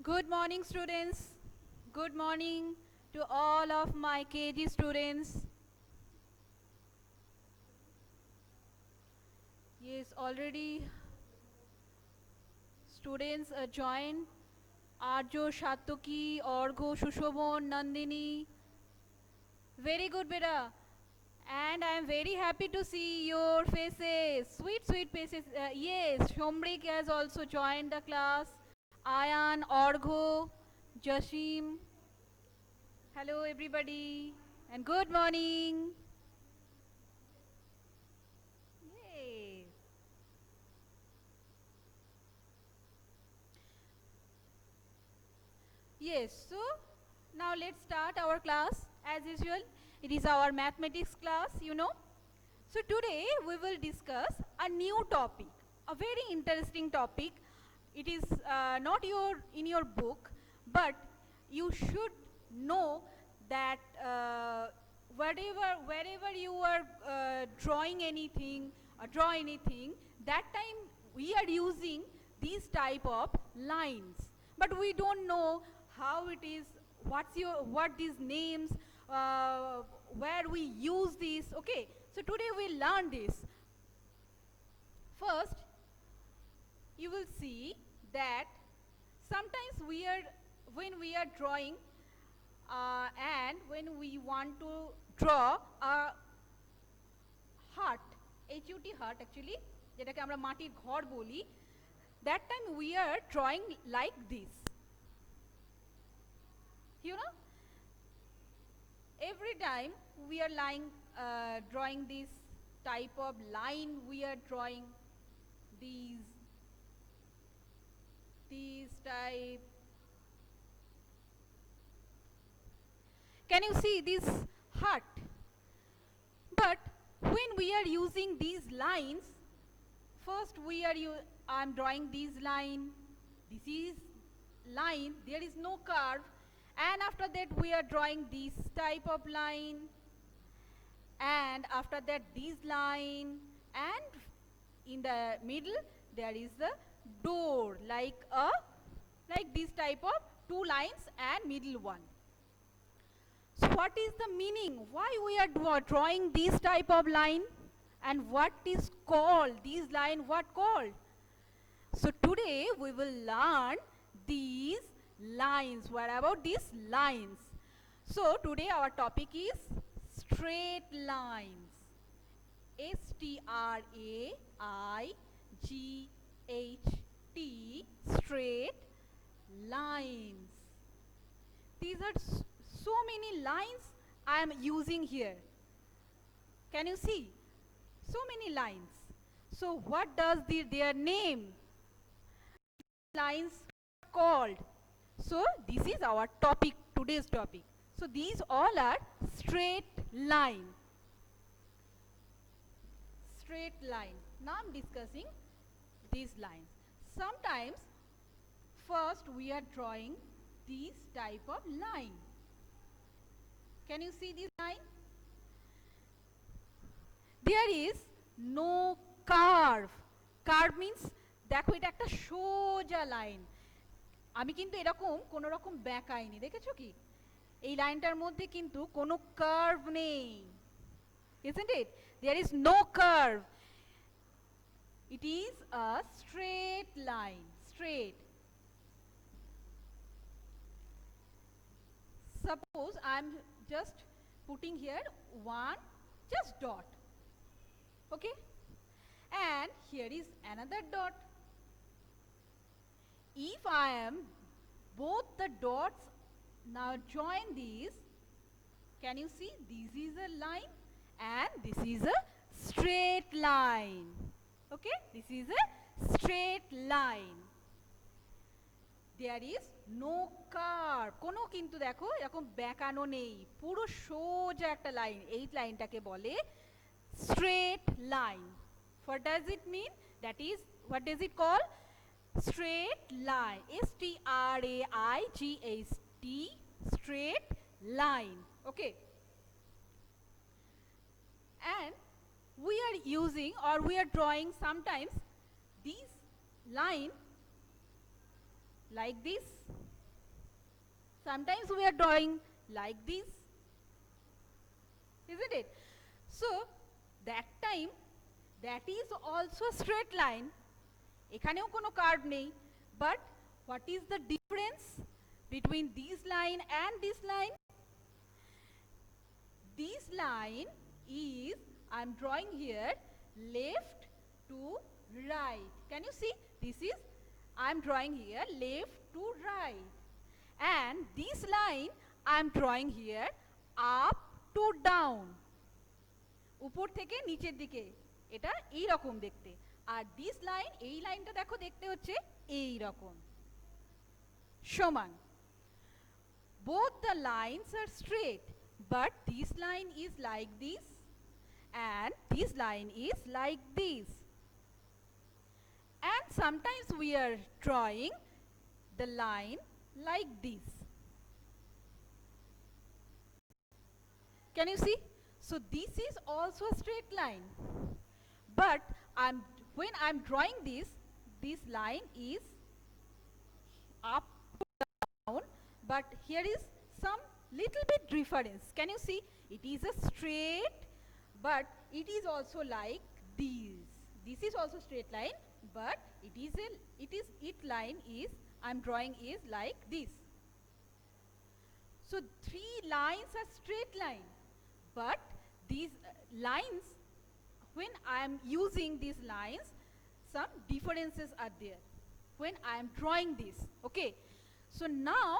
Good morning, students. Good morning to all of my KG students. Yes, already students joined. Arjo, Shatoki, Orgo, Shushobon, Nandini. Very good, beta. And I am very happy to see your faces. Sweet, sweet faces. Yes, Shomrik has also joined the class. Ayan, Orgo, Jashim. Hello, everybody. And good morning. Yay. Yes, so now let's start our class as usual. It is our mathematics class, you know. So today we will discuss a new topic, a very interesting topic. It is not in your book, but you should know that wherever you are drawing anything or draw anything, that time we are using these type of lines. But we don't know how it is, what these names, where we use these. Okay, so today we learn this. First, you will see that sometimes when we are drawing and when we want to draw a hut, HUT hut actually, যেটাকে আমরা মাটির ঘর বলি, that time we are drawing like this. You know, every time we are drawing this type of line, we are drawing these type. Can you see this hut? But when we are using these lines, first I'm drawing this line. This is line. There is no curve. And after that we are drawing this type of line, and after that this line, and in the middle there is the door, like this type of two lines and middle one. So what is the meaning? Why we are drawing this type of line, and what is called this line, what called? So today we will learn these lines. What about these lines? So today our topic is straight lines. STRAIGHT, straight lines. These are so many lines I am using here. Can you see? So many lines. So what does their name? Lines called. So this is our topic, today's topic. So these all are straight line. Straight line. Now I'm discussing these lines. Sometimes first we are drawing this type of line. Can you see this line? There is no curve. Curve means দেখো এটা একটা সোজা line. আমি কিন্তু এরকম কোন রকম বেঁকাইনি, দেখেছো কি? এই লাইনটার মধ্যে কিন্তু কোনো কার্ভ নেই। Isn't it? There is no curve. It is a straight line. Straight. Suppose I am just putting here one just dot. Okay? And here is another dot. If I am both the dots now join these, can you see? This is a line and this is a straight line. Okay? This is a straight line. There is no curve. কোনো কিন্তু দেখো এরকম বেঁকানো নেই, পুরো সোজা একটা line. এই লাইনটাকে বলে straight line. What does it mean? That is, what does it call? Straight line. STRAIGHT, straight line. Okay. And we are using or we are drawing sometimes these line like this. Sometimes we are drawing like this, isn't it? So that time, that is also a straight line. এখানেও কোনো curve নেই, but what is the difference between this line and this line? This line is, I am drawing here, left to right. Can you see? This is, I am drawing here left to right. And this line I am drawing here up to down. উপর থেকে নিচের দিকে, এটা এই রকম দেখতে। আর this line, এই লাইনটা দেখো দেখতে হচ্ছে এই রকম সমান। Both the lines are straight, but this line is like this and this line is like this. And sometimes we are drawing the line like this. Can you see? So this is also a straight line, but when I'm drawing this line is up down, but here is some little bit difference. Can you see? It is a straight, but it is also like this. This is also straight line, but its line is, I'm drawing is like this. So three lines are straight line, but these lines, when I am using these lines, some differences are there when I am drawing this. Okay, so now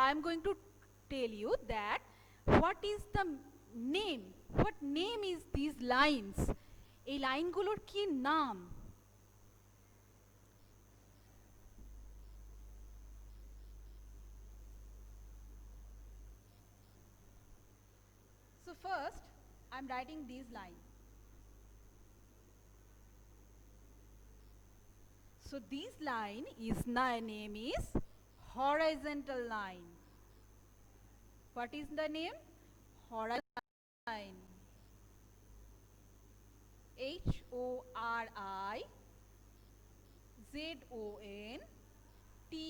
I am going to tell you that what is the name, what name is these lines, এই লাইনগুলোর কি নাম? So first I am writing this line. So this line is, name is horizontal line. What is the name? Horizontal line.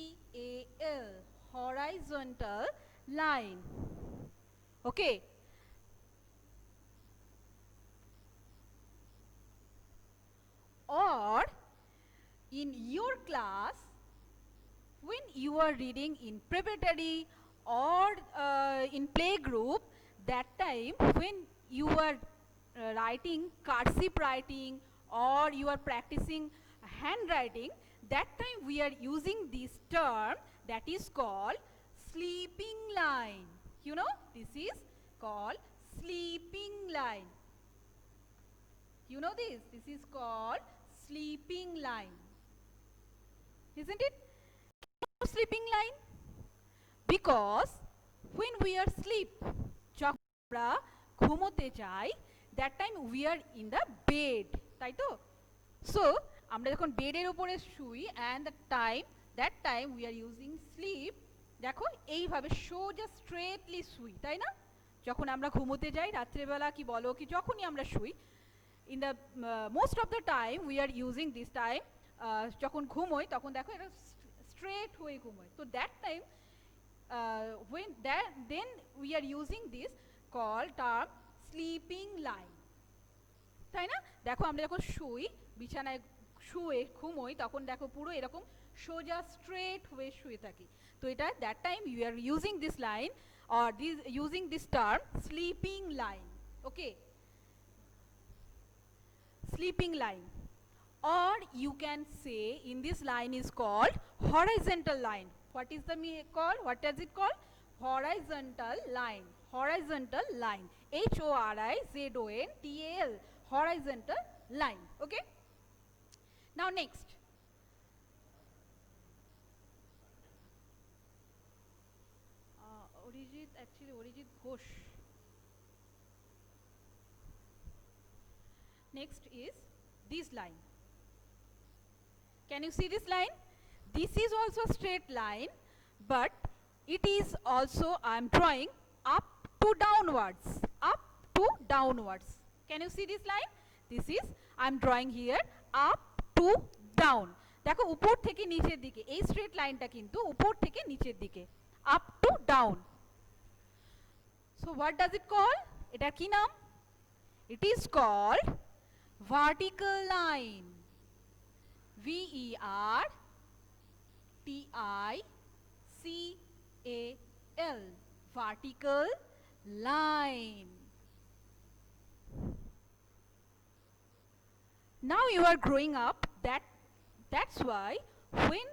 HORIZONTAL, horizontal line. Okay. Or in your class, when you are reading in preparatory or in playgroup, that time when you are writing cursive writing or you are practicing handwriting, that time we are using this term that is called sleeping line. You know, this is called sleeping line. You know this? This is called sleeping line. Isn't it? Sleeping line? Because when we are asleep, যখন আমরা ঘুমোতে যাই, that time we are in the bed, তাই তো? So আমরা যখন বেডের উপরে শুই and that time we are using sleep, দেখো এইভাবে সোজা স্ট্রেটলি শুই, তাই না? যখন আমরা ঘুমোতে যাই রাত্রেবেলা কি বলো কি যখনই আমরা শুই, in the most of the time we are using this time, যখন ঘুমোই তখন দেখো এটা straight হয়ে ঘুমোই। তো that time then we are using this called term sleeping line, তাই না? দেখো আমরা যখন শুই, বিছানায় শুয়ে ঘুমোই, তখন দেখো পুরো এরকম সোজা স্ট্রেট হয়ে শুয়ে থাকি। তো এটা that time you are using this line or using this term sleeping line. Okay, sleeping line. Or you can say in this line is called horizontal line. What is the called? What does it called? Horizontal line. Horizontal line. HORIZONTAL. Horizontal line. Okay. Now next. Arijit Ghosh. Next is this line. Can you see this line? This is also a straight line, but it is also, I am drawing up to downwards. Up to downwards. Can you see this line? This is, I am drawing here up to down. দেখো উপর থেকে নিচের দিকে, এই straight লাইনটা কিন্তু উপর থেকে নিচের দিকে। up to down. So what does it call? Etar ki naam? It is called vertical line. VERTICAL. Vertical line. Now you are growing up. That's why when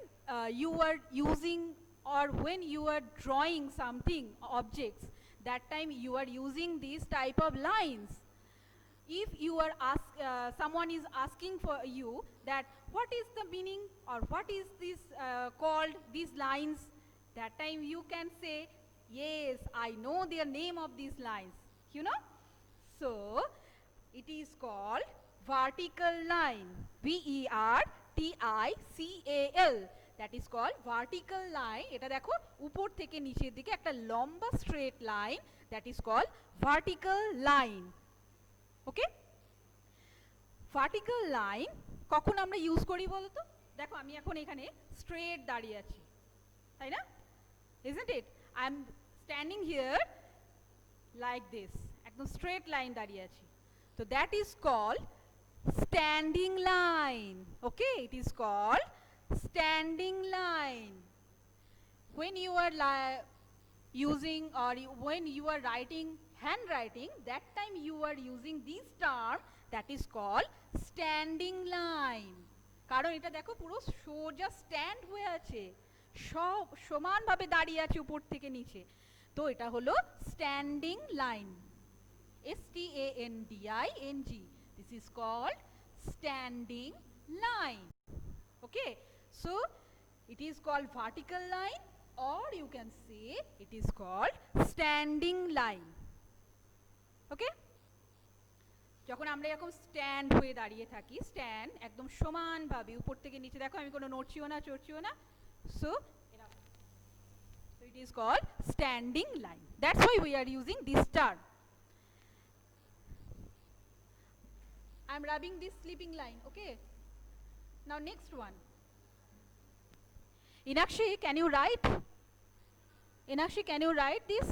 you are using or when you are drawing something, objects, that time you are using these type of lines. If you are someone is asking for you that what is the meaning or what is this called, these lines, that time you can say, yes, I know the name of these lines, you know. So it is called vertical line. VERTICAL. That is called vertical line. এটা দেখো উপর থেকে নিচের দিকে একটা লম্বা straight line, that is called vertical line. Okay, vertical line কখন আমরা ইউজ করি বলো তো? দেখো আমি এখন এখানে স্ট্রেট দাঁড়িয়ে আছি, তাই না? Isn't it? I am standing here like this, একদম স্ট্রেট লাইন দাঁড়িয়ে আছি। তো that is called standing line. Okay, it is called standing line. When you are using or when you are writing handwriting, that time you are using this term, that is called standing line. কারণ এটা দেখো পুরো সোজা stand হয়ে আছে, সব সমানভাবে দাঁড়িয়ে আছে উপর থেকে নিচে, তো এটা হলো standing line. STANDING. This is called standing line. Okay, so it is called vertical line, or you can say it is called standing line. ওকে, যখন আমরা এরকম স্ট্যান্ড হয়ে দাঁড়িয়ে থাকি, স্ট্যান্ড একদম সমানভাবে উপর থেকে নিচে, দেখো আমি কোনো নড়ছিও না চড়ছিও না, so it is called standing line. That's why we are using this term. I am rubbing this sleeping line. Okay, now next one. Inakshi, can you write? Inakshi, can you write this?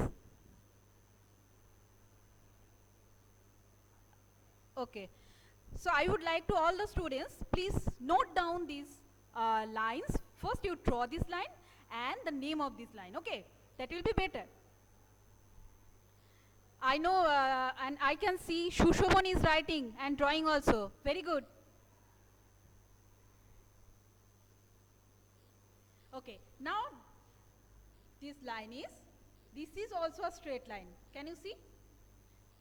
Okay, so I would like to all the students, please note down these lines. First you draw this line and the name of this line. Okay, that will be better. I know and I can see Shushobon is writing and drawing also. Very good. Okay, now this line this is also a straight line. Can you see?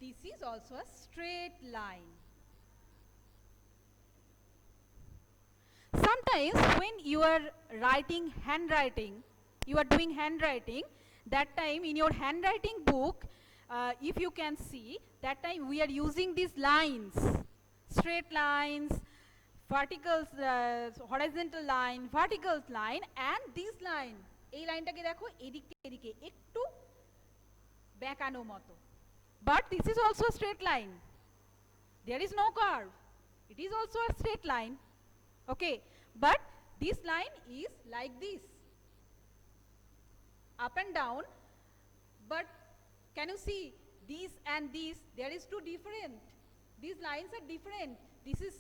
This is also a straight line. Sometimes when you are writing handwriting, you are doing handwriting, that time in your handwriting book, if you can see, that time we are using these lines, straight lines, vertical, horizontal line, vertical line, and this line. এই লাইনটাকে দেখো এদিকে এদিকে একটু বেঁকানো মতো, but this is also a straight line. There is no curve. It is also a straight line. Okay, but this line is like this, up and down. But can you see these and these? There is two different. These lines are different. This is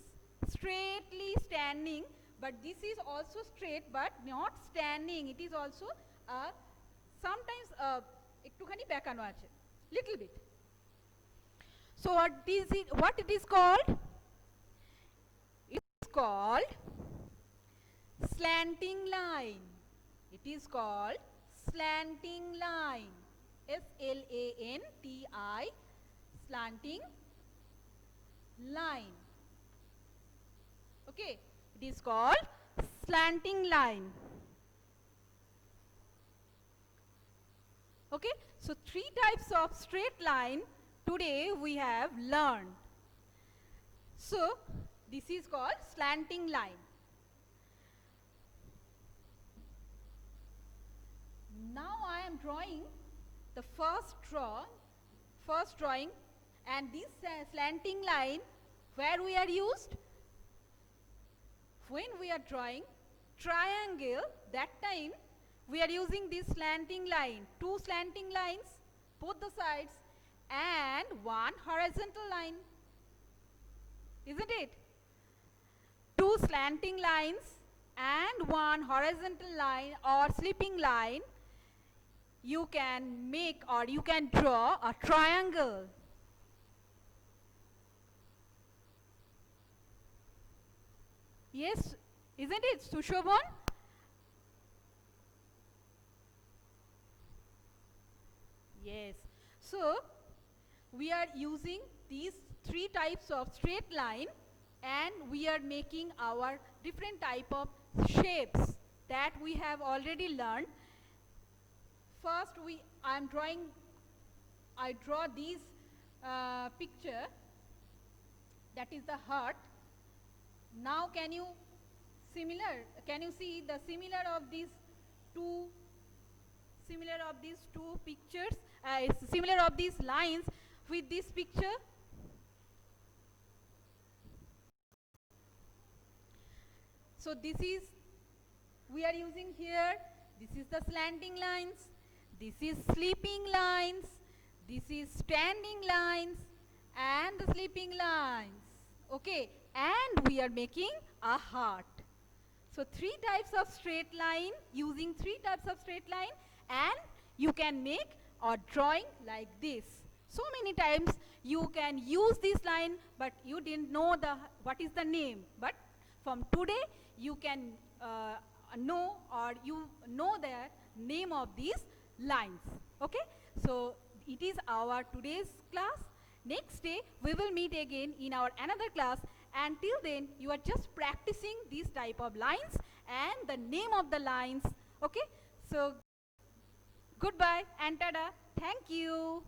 straightly standing, but this is also straight but not standing. It is also sometimes একটুখানি বেঁকানো আছে, little bit. So what it is called? It's called slanting line. It is called slanting line. SLANTI, slanting line. Okay, it is called slanting line. Okay, so three types of straight line today we have learned. So this is called slanting line. Now I am drawing the first drawing, and this slanting line, where we are used? When we are drawing triangle, that time we are using this slanting line, two slanting lines, both the sides, and one horizontal line. Isn't it? Two slanting lines and one horizontal line or sleeping line, you can make or you can draw a triangle. Yes, isn't it, Sushobhan? Yes. So, we are using these three types of straight line and we are making our different type of shapes that we have already learned. First, I draw these picture, that is the heart. Now can you see the two pictures, similar of these lines with this picture? So we are using here, this is the slanting lines, this is sleeping lines, this is standing lines, and the sleeping lines. Okay, and we are making a heart. So three types of straight line, using three types of straight line, and you can make a drawing like this. So many times you can use this line, but you didn't know what is the name. But from today you can know, or you know the name of these lines. Okay, so it is our today's class. Next day we will meet again in our another class. Until then, you are just practicing these type of lines and the name of the lines. Okay, so goodbye and tada. Thank you.